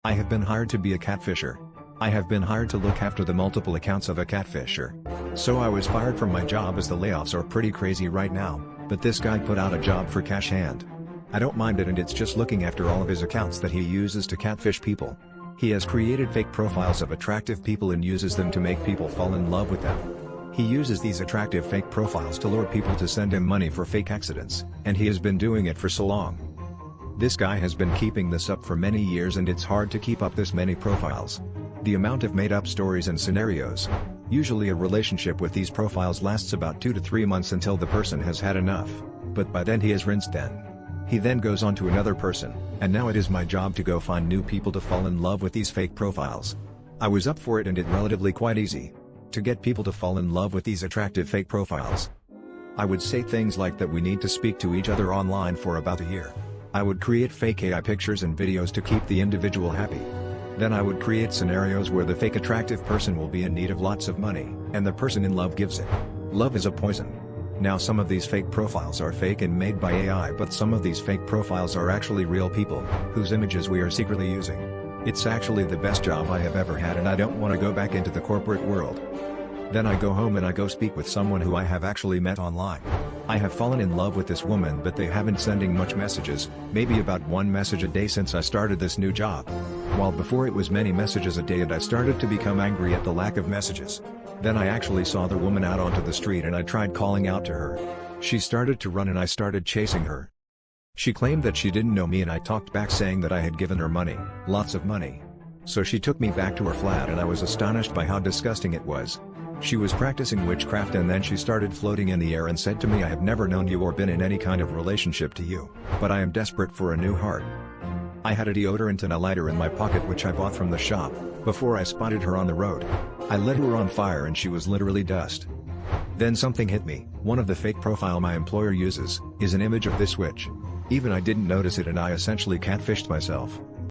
I have been hired to be a catfisher. I have been hired to look after the multiple accounts of a catfisher. So I was fired from my job as the layoffs are pretty crazy right now, but this guy put out a job for cash hand. I don't mind it, and it's just looking after all of his accounts that he uses to catfish people. He has created fake profiles of attractive people and uses them to make people fall in love with them. He uses these attractive fake profiles to lure people to send him money for fake accidents, and he has been doing it for so long. This guy has been keeping this up for many years, and it's hard to keep up this many profiles. The amount of made-up stories and scenarios. Usually a relationship with these profiles lasts about 2 to 3 months until the person has had enough, but by then he has rinsed then. He then goes on to another person, and now it is my job to go find new people to fall in love with these fake profiles. I was up for it, and it's relatively quite easy to get people to fall in love with these attractive fake profiles. I would say things like that we need to speak to each other online for about a year. I would create fake AI pictures and videos to keep the individual happy. Then I would create scenarios where the fake attractive person will be in need of lots of money, and the person in love gives it. Love is a poison. Now some of these fake profiles are fake and made by AI, but some of these fake profiles are actually real people, whose images we are secretly using. It's actually the best job I have ever had, and I don't want to go back into the corporate world. Then I go home and I go speak with someone who I have actually met online. I have fallen in love with this woman, but they haven't sending much messages, maybe about 1 message a day since I started this new job. While before it was many messages a day, and I started to become angry at the lack of messages. Then I actually saw the woman out onto the street and I tried calling out to her. She started to run and I started chasing her. She claimed that she didn't know me, and I talked back saying that I had given her money, lots of money. So she took me back to her flat, and I was astonished by how disgusting it was. She was practicing witchcraft, and then she started floating in the air and said to me, "I have never known you or been in any kind of relationship to you, but I am desperate for a new heart." I had a deodorant and a lighter in my pocket which I bought from the shop, before I spotted her on the road. I lit her on fire and she was literally dust. Then something hit me. One of the fake profile my employer uses is an image of this witch. Even I didn't notice it, and I essentially catfished myself.